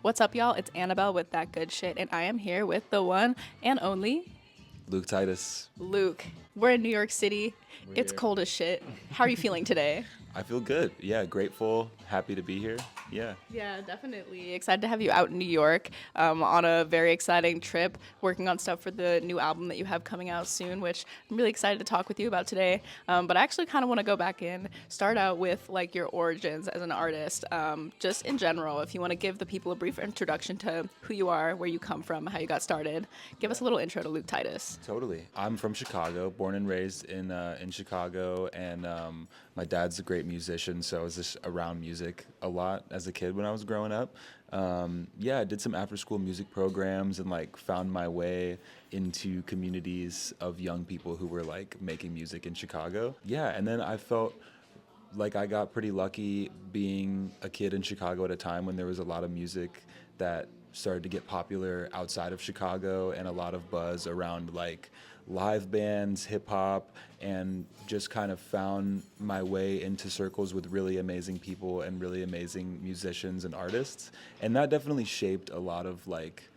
What's up, y'all? It's Annabelle with That Good Shit, and I am here with the one and only Luke Titus. Luke. We're in New York City. We're It's here. cold as shit. How are you feeling today? I feel good. Yeah, grateful, happy to be here. Yeah. Yeah, definitely. Excited to have you out in New York on a very exciting trip, working on stuff for the new album that you have coming out soon, which I'm really excited to talk with you about today. But I actually kind of want to go back in, start out with like your origins as an artist, just in general. If you want to give the people a brief introduction to who you are, where you come from, how you got started, give us a little intro to Luke Titus. Totally. I'm from Chicago, born and raised in Chicago, and my dad's a great musician, so I was just around music a lot as a kid when I was growing up. Yeah, I did some after-school music programs and like found my way into communities of young people who were like making music in Chicago. Yeah, and then I felt like I got pretty lucky being a kid in Chicago at a time when there was a lot of music that started to get popular outside of Chicago and a lot of buzz around like live bands, hip hop, and just kind of found my way into circles with really amazing people and really amazing musicians and artists. And that definitely shaped a lot of like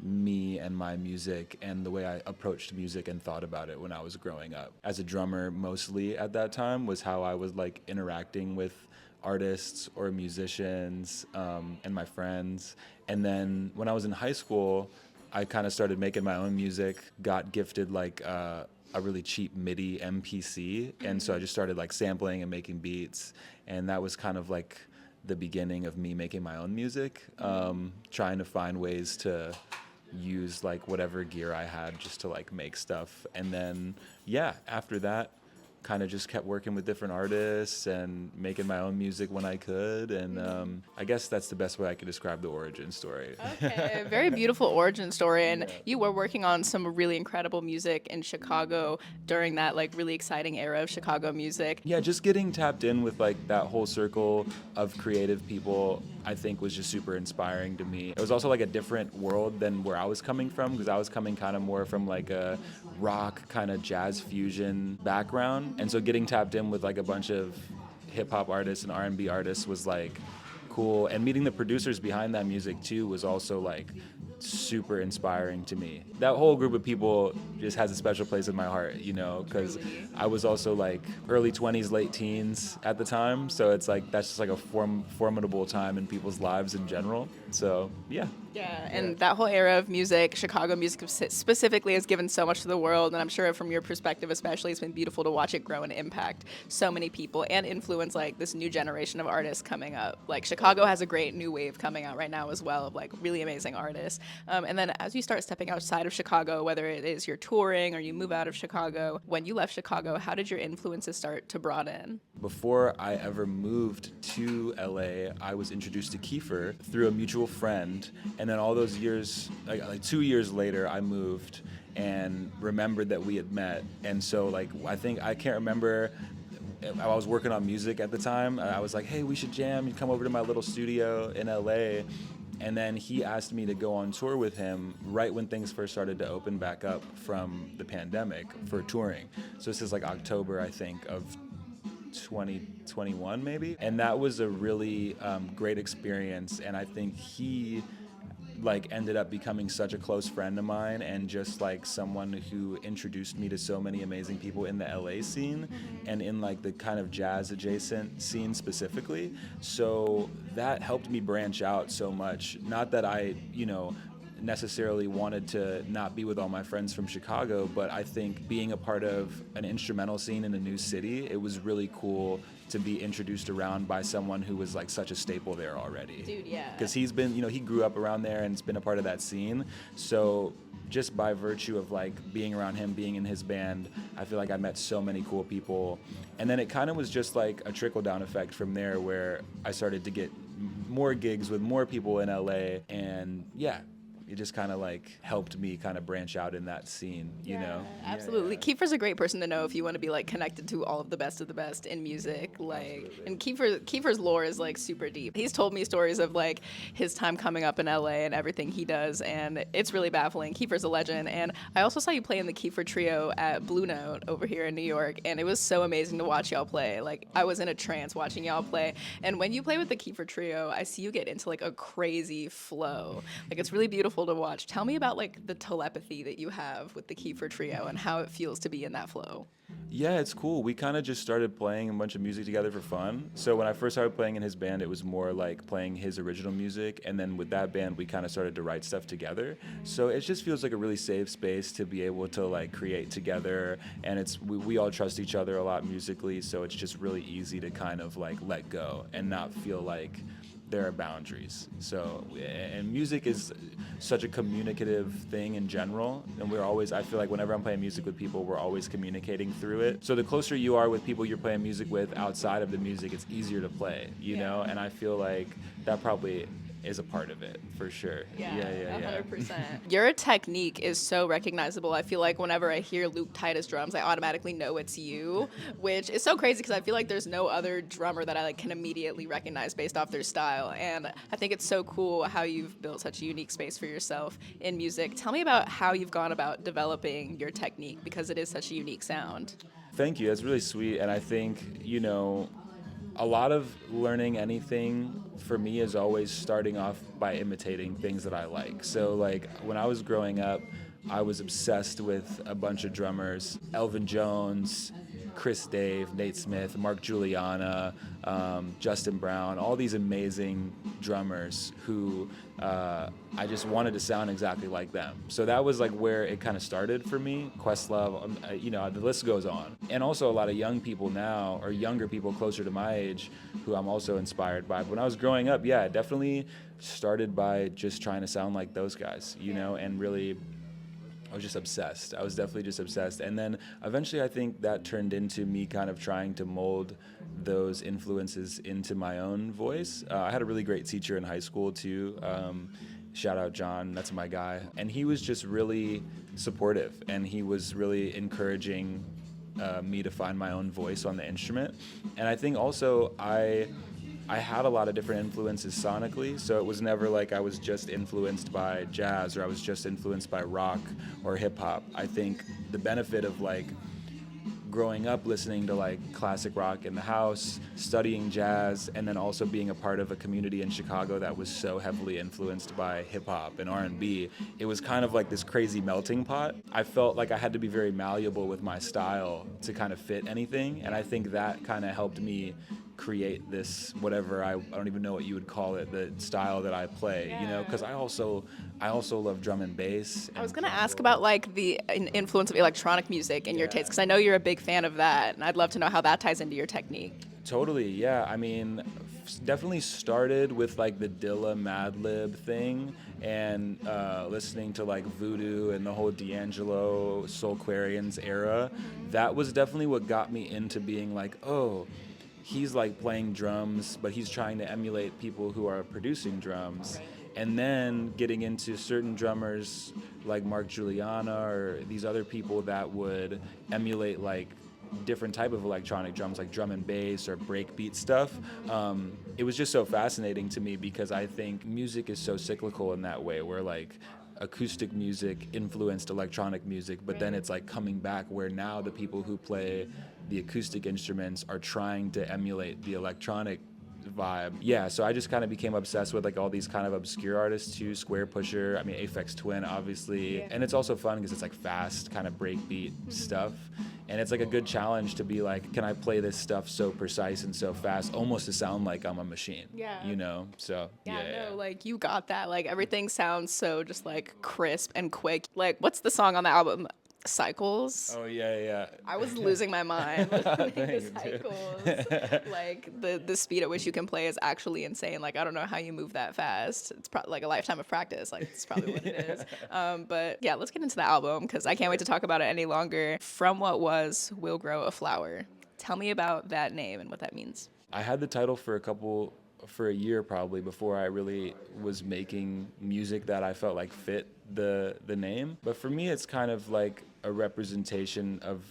me and my music and the way I approached music and thought about it when I was growing up. As a drummer, mostly at that time was how I was like interacting with artists or musicians and my friends. And then when I was in high school, I kind of started making my own music, got gifted like a really cheap MIDI MPC. And so I just started like sampling and making beats. And that was kind of like the beginning of me making my own music, trying to find ways to use like whatever gear I had just to like make stuff. And then yeah, after that kind of just kept working with different artists and making my own music when I could. And I guess that's the best way I could describe the origin story. Okay, very beautiful origin story. And Yeah. you were working on some really incredible music in Chicago during that like really exciting era of Chicago music. Yeah, just getting tapped in with like that whole circle of creative people, I think was just super inspiring to me. It was also like a different world than where I was coming from, because I was coming kind of more from like a rock kind of jazz fusion background. And so getting tapped in with like a bunch of hip hop artists and R&B artists was like cool. And meeting the producers behind that music too was also like super inspiring to me. That whole group of people just has a special place in my heart, you know, because Truly. I was also like early 20s, late teens at the time. So it's like that's just like a formidable time in people's lives in general. So yeah. Yeah, and that whole era of music, Chicago music specifically, has given so much to the world. And I'm sure from your perspective, especially, it's been beautiful to watch it grow and impact so many people and influence like this new generation of artists coming up. Like Chicago has a great new wave coming out right now as well of like really amazing artists. And then as you start stepping outside of Chicago, whether it is you're touring or you move out of Chicago, when you left Chicago, how did your influences start to broaden? Before I ever moved to LA, I was introduced to Kiefer through a mutual friend. And then all those years, like 2 years later, I moved and remembered that we had met. And so like, I can't remember, I was working on music at the time. I was like, hey, we should jam. You come over to my little studio in LA. And then he asked me to go on tour with him right when things first started to open back up from the pandemic for touring. So this is like October, I think, of 2021 maybe. And that was a really great experience. And I think he like ended up becoming such a close friend of mine and just like someone who introduced me to so many amazing people in the LA scene and in like the kind of jazz adjacent scene specifically. So that helped me branch out so much. Not that I, necessarily wanted to not be with all my friends from Chicago, but I think being a part of an instrumental scene in a new city, it was really cool to be introduced around by someone who was like such a staple there already. Dude, yeah. Because he's been, he grew up around there and has been a part of that scene. So just by virtue of like being around him, being in his band, I feel like I met so many cool people. And then it kind of was just like a trickle down effect from there where I started to get more gigs with more people in LA. And yeah, it just kind of like helped me kind of branch out in that scene, you know? Absolutely. Yeah. Kiefer's a great person to know if you want to be like connected to all of the best in music. Like, Absolutely. and Kiefer's lore is like super deep. He's told me stories of like his time coming up in LA and everything he does, and it's really baffling. Kiefer's a legend, and I also saw you play in the Kiefer trio at Blue Note over here in New York, and it was so amazing to watch y'all play. Like, I was in a trance watching y'all play, and when you play with the Kiefer trio, I see you get into like a crazy flow. Like, it's really beautiful to watch. Tell me about like the telepathy that you have with the Kiefer trio and how it feels to be in that flow. Yeah, it's cool. We kind of just started playing a bunch of music together for fun. So when I first started playing in his band, it was more like playing his original music. And then with that band, we kind of started to write stuff together. So it just feels like a really safe space to be able to like create together. And we all trust each other a lot musically. So it's just really easy to kind of like let go and not feel like there are boundaries. So, and music is such a communicative thing in general. And I feel like whenever I'm playing music with people, we're always communicating through it. So the closer you are with people you're playing music with outside of the music, it's easier to play, you know? And I feel like that probably is a part of it for sure. Yeah. 100%. Yeah. Your technique is so recognizable. I feel like whenever I hear Luke Titus drums, I automatically know it's you, which is so crazy because I feel like there's no other drummer that I like can immediately recognize based off their style. And I think it's so cool how you've built such a unique space for yourself in music. Tell me about how you've gone about developing your technique because it is such a unique sound. Thank you. That's really sweet. And I think, a lot of learning anything for me is always starting off by imitating things that I like. So like when I was growing up, I was obsessed with a bunch of drummers, Elvin Jones, Chris Dave, Nate Smith, Mark Juliana, Justin Brown, all these amazing drummers who I just wanted to sound exactly like them. So that was like where it kind of started for me. Questlove, the list goes on. And also a lot of young people now, or younger people closer to my age, who I'm also inspired by. But when I was growing up, yeah, it definitely started by just trying to sound like those guys, and really I was just obsessed. I was definitely just obsessed. And then eventually I think that turned into me kind of trying to mold those influences into my own voice. I had a really great teacher in high school too. Shout out John, that's my guy. And he was just really supportive and he was really encouraging me to find my own voice on the instrument. And I think also I had a lot of different influences sonically, so it was never like I was just influenced by jazz or I was just influenced by rock or hip hop. I think the benefit of like growing up listening to like classic rock in the house, studying jazz, and then also being a part of a community in Chicago that was so heavily influenced by hip hop and R&B, it was kind of like this crazy melting pot. I felt like I had to be very malleable with my style to kind of fit anything, and I think that kind of helped me create this whatever I don't even know what you would call it, the style that I play, because I also love drum and bass. I was going to ask about like the influence of electronic music in your taste because I know you're a big fan of that, and I'd love to know how that ties into your technique. Totally, yeah. I mean, definitely started with like the Dilla Madlib thing and listening to like Voodoo and the whole D'Angelo Soulquarians era. That was definitely what got me into being like, oh, he's like playing drums, but he's trying to emulate people who are producing drums. And then getting into certain drummers like Mark Juliana or these other people that would emulate like different type of electronic drums like drum and bass or breakbeat stuff. It was just so fascinating to me because I think music is so cyclical in that way where like acoustic music influenced electronic music, but then it's like coming back where now the people who play the acoustic instruments are trying to emulate the electronic vibe. Yeah, so I just kind of became obsessed with like all these kind of obscure artists too, Square Pusher, I mean Aphex Twin obviously, and it's also fun because it's like fast kind of breakbeat stuff, and it's like a good challenge to be like, can I play this stuff so precise and so fast, almost to sound like I'm a machine, so like you got that, like everything sounds so just like crisp and quick. Like what's the song on the album? Cycles. Oh yeah. I was losing my mind listening to Thanks, Cycles. Like the speed at which you can play is actually insane. Like I don't know how you move that fast. It's probably like a lifetime of practice. Like it's probably what it is. But yeah, let's get into the album because I can't wait to talk about it any longer. From What Was Will Grow a Flower. Tell me about that name and what that means. I had the title for a couple for a year probably before I really was making music that I felt like fit the name. But for me, it's kind of like a representation of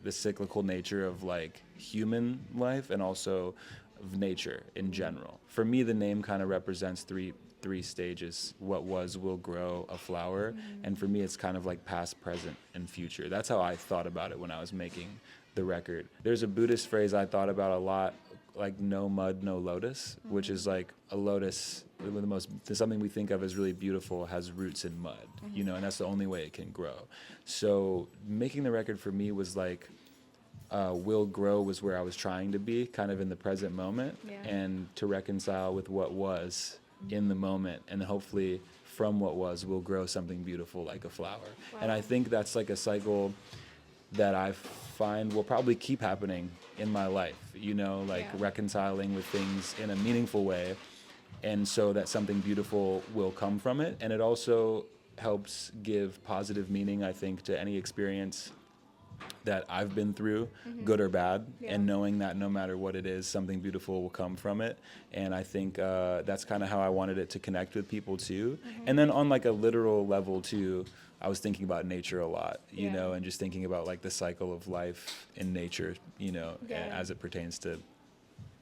the cyclical nature of like human life and also of nature in general. For me, the name kind of represents three stages: what was, will grow, a flower. And for me, it's kind of like past, present, and future. That's how I thought about it when I was making the record. There's a Buddhist phrase I thought about a lot, like no mud, no lotus, which is like a lotus, something we think of as really beautiful, has roots in mud, you know, and that's the only way it can grow. So making the record for me was like, will grow was where I was trying to be, kind of in the present moment, and to reconcile with what was in the moment, and hopefully from what was will grow something beautiful like a flower. Wow. And I think that's like a cycle that I find will probably keep happening in my life, you know, like reconciling with things in a meaningful way, and so that something beautiful will come from it. And it also helps give positive meaning, I think, to any experience that I've been through, good or bad, and knowing that no matter what it is, something beautiful will come from it. And I think that's kind of how I wanted it to connect with people too. And then on like a literal level too, I was thinking about nature a lot, you know, and just thinking about like the cycle of life in nature, you know, as it pertains to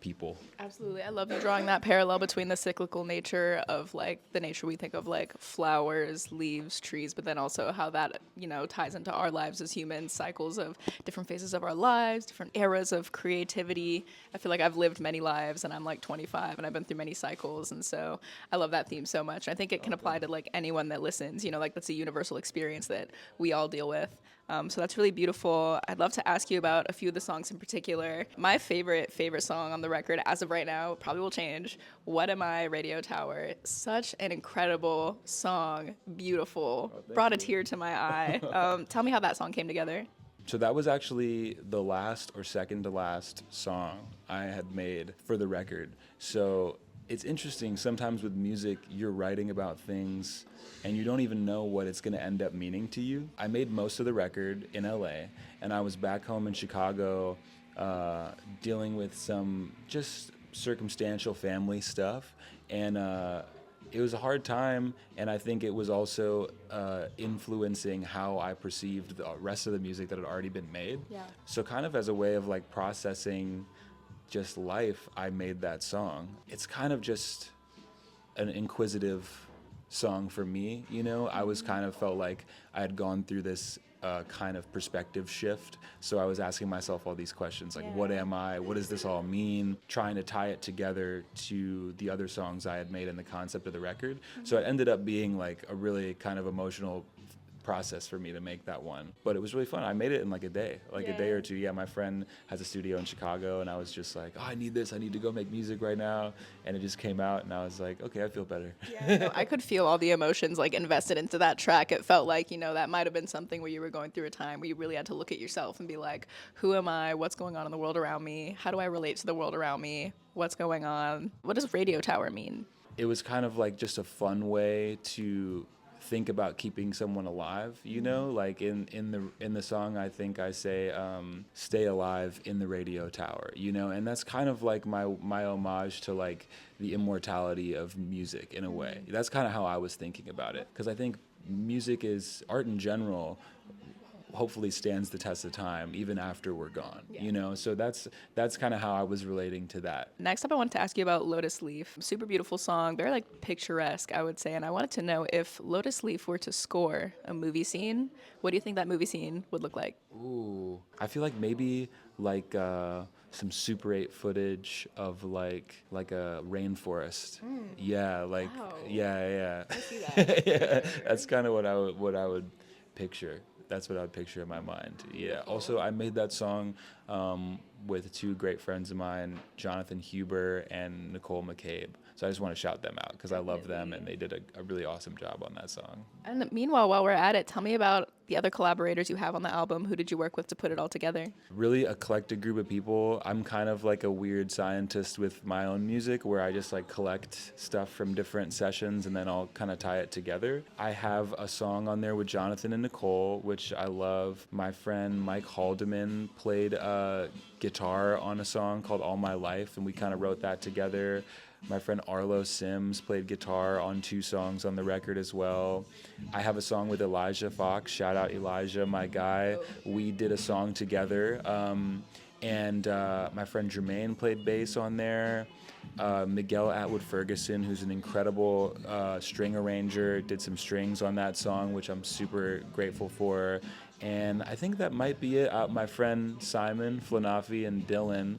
people. Absolutely. I love you drawing that parallel between the cyclical nature of like the nature we think of like flowers, leaves, trees, but then also how that, you know, ties into our lives as humans, cycles of different phases of our lives, different eras of creativity. I feel like I've lived many lives and I'm like 25 and I've been through many cycles. And so I love that theme so much. I think it can apply to like anyone that listens, you know, like that's a universal experience that we all deal with. So that's really beautiful. I'd love to ask you about a few of the songs in particular. My favorite song on the record as of right now, probably will change, What Am I, Radio Tower. Such an incredible song, beautiful, brought a tear to my eye. Tell me how that song came together. So that was actually the last or second to last song I had made for the record. So it's interesting, sometimes with music, you're writing about things and you don't even know what it's going to end up meaning to you. I made most of the record in LA, and I was back home in Chicago dealing with some just circumstantial family stuff, and it was a hard time, and I think it was also influencing how I perceived the rest of the music that had already been made. So kind of as a way of like processing just life, I made that song. It's kind of just an inquisitive song for me, you know. I was kind of felt like I had gone through this kind of perspective shift, so I was asking myself all these questions like, what am I, what does this all mean, trying to tie it together to the other songs I had made and the concept of the record. So it ended up being like a really kind of emotional process for me to make that one, but it was really fun. I made it in like a day or two. My friend has a studio in Chicago, and I was just like, I need this, I need to go make music right now, and it just came out, and I was like, okay, I feel better. No, I could feel all the emotions like invested into that track. It felt like, you know, that might have been something where you were going through a time where you really had to look at yourself and be like, who am I, what's going on in the world around me, how do I relate to the world around me, what's going on, what does Radio Tower mean? It was kind of like just a fun way to think about keeping someone alive, you know, like in the song, I think I say stay alive in the radio tower, you know, and that's kind of like my homage to like the immortality of music in a way. That's kind of how I was thinking about it, because I think music is art in general, hopefully stands the test of time even after we're gone, you know. So that's kind of how I was relating to that. Next up, I wanted to ask you about Lotus Leaf. Super beautiful song, very like picturesque, I would say. And I wanted to know, if Lotus Leaf were to score a movie scene, what do you think that movie scene would look like? Ooh, I feel like maybe like some Super 8 footage of like a rainforest. Yeah, like Wow. yeah. I see that. Yeah, that's kind of what I would picture. That's what I would picture in my mind. Yeah. Also, I made that song with two great friends of mine, Jonathan Huber and Nicole McCabe. So I just want to shout them out because I love them, and they did a really awesome job on that song. And meanwhile, while we're at it, tell me about the other collaborators you have on the album. Who did you work with to put it all together? Really eclectic group of people. I'm kind of like a weird scientist with my own music, where I just like collect stuff from different sessions and then I'll kind of tie it together. I have a song on there with Jonathan and Nicole, which I love. My friend Mike Haldeman played guitar on a song called All My Life, and we kind of wrote that together. My friend Arlo Sims played guitar on 2 songs on the record as well. I have a song with Elijah Fox. Shout out Elijah, my guy. We did a song together. And my friend Jermaine played bass on there. Miguel Atwood Ferguson, who's an incredible string arranger, did some strings on that song, which I'm super grateful for. And I think that might be it. My friend Simon Flanafi and Dylan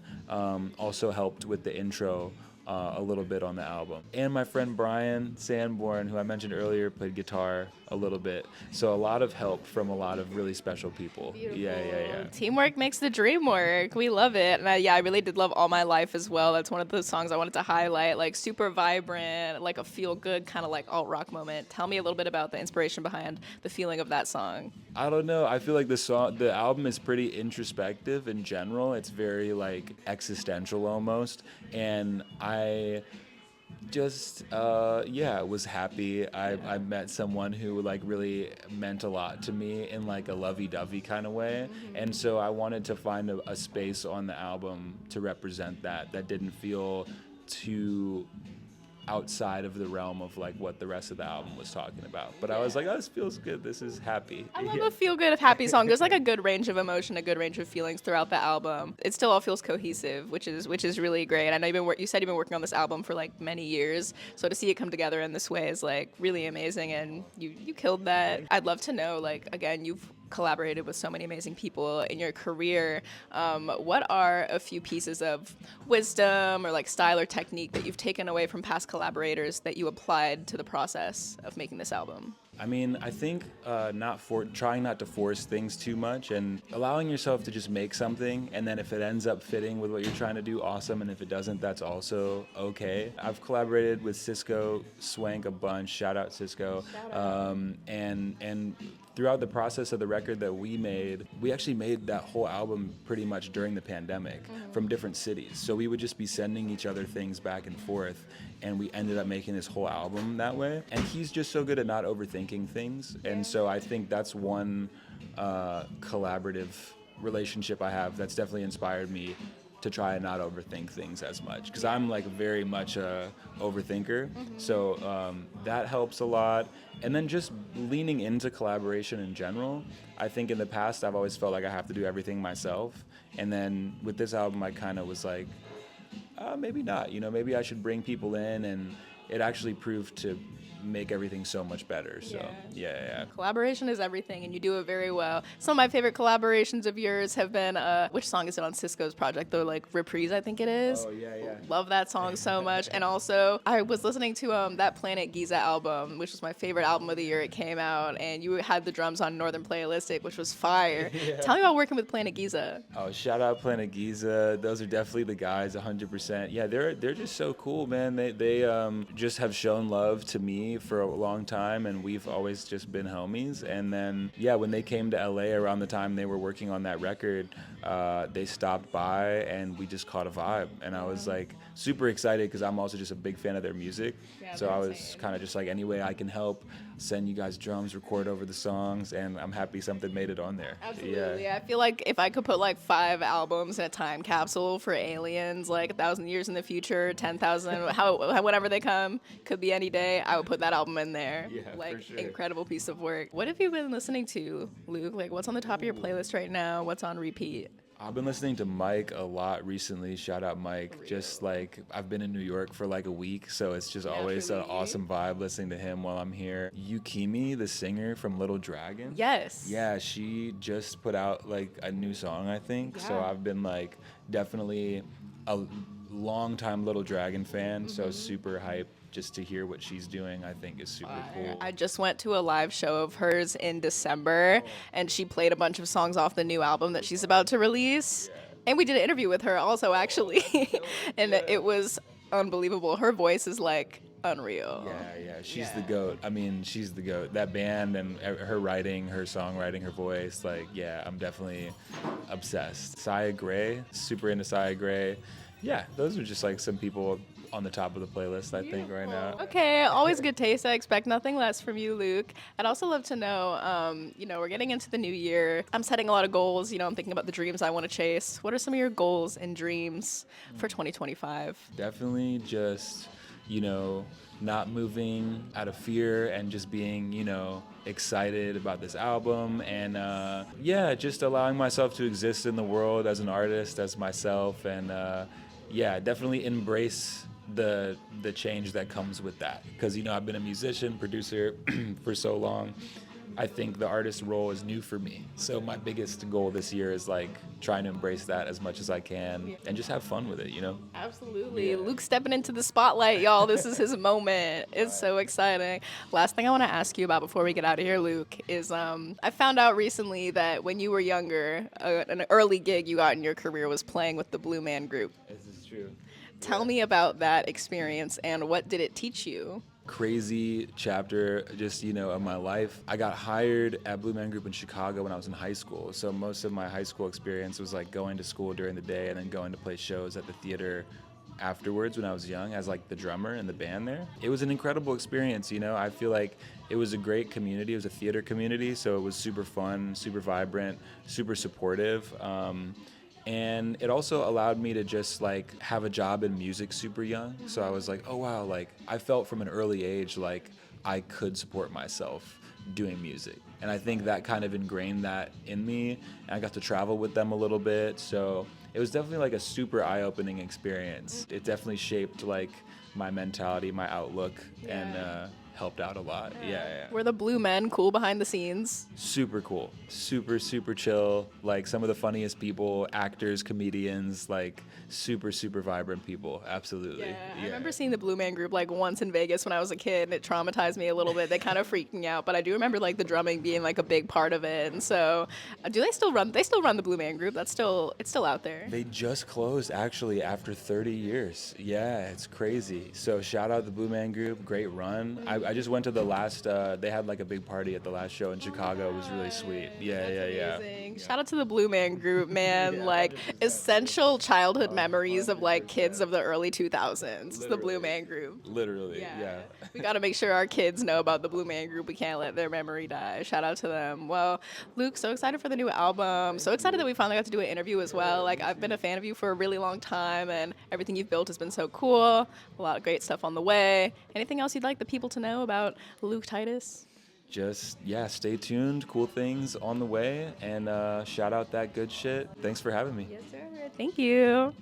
also helped with the intro a little bit on the album. And my friend Brian Sanborn, who I mentioned earlier, played guitar a little bit. So a lot of help from a lot of really special people. Beautiful. Yeah. Teamwork makes the dream work. We love it. And I really did love All My Life as well. That's one of the songs I wanted to highlight, like super vibrant, like a feel good kind of like alt rock moment. Tell me a little bit about the inspiration behind the feeling of that song. I don't know. I feel like the album is pretty introspective in general. It's very like existential almost. And I just was happy. I met someone who like really meant a lot to me in like a lovey-dovey kind of way, and so I wanted to find a space on the album to represent that didn't feel too outside of the realm of like what the rest of the album was talking about. But I was like, oh, this feels good. This is happy. I love a feel-good, happy song. There's like a good range of emotion, a good range of feelings throughout the album. It still all feels cohesive, which is really great. I know you said you've been working on this album for like many years, so to see it come together in this way is like really amazing, and you killed that. I'd love to know, like, again, you've collaborated with so many amazing people in your career. What are a few pieces of wisdom or like style or technique that you've taken away from past collaborators that you applied to the process of making this album? I mean, I think trying not to force things too much and allowing yourself to just make something, and then if it ends up fitting with what you're trying to do, awesome, and if it doesn't, that's also okay. I've collaborated with Cisco Swank a bunch. Shout out Cisco. And throughout the process of the record that we actually made that whole album pretty much during the pandemic from different cities. So we would just be sending each other things back and forth, and we ended up making this whole album that way. And he's just so good at not overthinking things. And so I think that's one collaborative relationship I have that's definitely inspired me to try and not overthink things as much, because I'm like very much a overthinker. So that helps a lot. And then just leaning into collaboration in general. I think in the past I've always felt like I have to do everything myself, and then with this album I kind of was like, maybe not, maybe I should bring people in, and it actually proved to make everything so much better. So yeah. Collaboration is everything, and you do it very well. Some of my favorite collaborations of yours have been which song is it on Cisco's project, the like Reprise, I think it is. Oh yeah. Love that song so much. And also I was listening to that Planet Giza album, which was my favorite album of the year it came out, and you had the drums on Northern Playalistic, which was fire. Tell me about working with Planet Giza. Oh, shout out Planet Giza. Those are definitely the guys, 100%. Yeah, they're just so cool, man. They just have shown love to me for a long time, and we've always just been homies. And then when they came to LA around the time they were working on that record, they stopped by and we just caught a vibe, and I was like super excited because I'm also just a big fan of their music. So I was kind of just like, any way I can help, send you guys drums, record over the songs, and I'm happy something made it on there. Absolutely. Yeah. I feel like if I could put like 5 albums in a time capsule for aliens, like 1,000 years in the future, 10,000, whenever they come, could be any day, I would put that album in there. Yeah, like, for sure. Incredible piece of work. What have you been listening to, Luke? Like, what's on the top of your playlist right now? What's on repeat? I've been listening to Mike a lot recently. Shout out Mike. Just like, I've been in New York for like a week, so it's just always an awesome vibe listening to him while I'm here. Yukimi, the singer from Little Dragon. Yes. Yeah, she just put out like a new song, I think. So I've been like definitely a long-time Little Dragon fan, so super hyped just to hear what she's doing. I think is super cool. I just went to a live show of hers in December, and she played a bunch of songs off the new album that she's about to release. And we did an interview with her also, actually. And it was unbelievable. Her voice is like unreal. Yeah, she's the GOAT. I mean, she's the GOAT. That band and her writing, her songwriting, her voice, like, I'm definitely obsessed. Saya Gray, super into Saya Gray. Yeah, those are just like some people on the top of the playlist, I think, right now. Okay, always good taste. I expect nothing less from you, Luke. I'd also love to know, we're getting into the new year. I'm setting a lot of goals. I'm thinking about the dreams I want to chase. What are some of your goals and dreams for 2025? Definitely just you know, not moving out of fear and just being, you know, excited about this album and yeah, just allowing myself to exist in the world as an artist, as myself, and yeah, definitely embrace the change that comes with that. Because you know, I've been a musician, producer for so long. I think the artist role is new for me. So my biggest goal this year is like trying to embrace that as much as I can and just have fun with it, you know? Absolutely. Yeah. Luke stepping into the spotlight, y'all. This is his moment. It's so exciting. Last thing I want to ask you about before we get out of here, Luke, is I found out recently that when you were younger, an early gig you got in your career was playing with the Blue Man Group. This is true. Tell me about that experience and what did it teach you? Crazy chapter just, you know, of my life. I got hired at Blue Man Group in Chicago when I was in high school. So most of my high school experience was like going to school during the day and then going to play shows at the theater afterwards when I was young as like the drummer in the band there. It was an incredible experience, you know. I feel like it was a great community. It was a theater community, so it was super fun, super vibrant, super supportive. And it also allowed me to just like have a job in music super young. So I was like, oh wow, like I felt from an early age like I could support myself doing music. And I think that kind of ingrained that in me. And I got to travel with them a little bit. So it was definitely like a super eye-opening experience. It definitely shaped like my mentality, my outlook, and helped out a lot. Yeah. Were the Blue Men cool behind the scenes? Super cool, super chill, like some of the funniest people, actors, comedians, like super vibrant people. Absolutely. I remember seeing the Blue Man Group like once in Vegas when I was a kid, and it traumatized me a little bit. They kind of freaked me out, but I do remember like the drumming being like a big part of it. And so, do they still run? They still run the Blue Man Group. It's still out there. They just closed actually after 30 years. Yeah, it's crazy. So shout out the Blue Man Group, great run. I just went to the last, they had like a big party at the last show in Chicago. It was really sweet. Yeah. Amazing. Shout out to the Blue Man Group, man. Like 100%. Essential childhood memories of like kids of the early 2000s. Literally. The Blue Man Group. Literally, yeah. We got to make sure our kids know about the Blue Man Group. We can't let their memory die. Shout out to them. Well, Luke, so excited for the new album. So excited that we finally got to do an interview as well. Like I've been a fan of you for a really long time, and everything you've built has been so cool. A lot of great stuff on the way. Anything else you'd like the people to know about Luke Titus? Just, yeah, stay tuned. Cool things on the way. And shout out that good shit. Thanks for having me. Yes, sir. Thank you.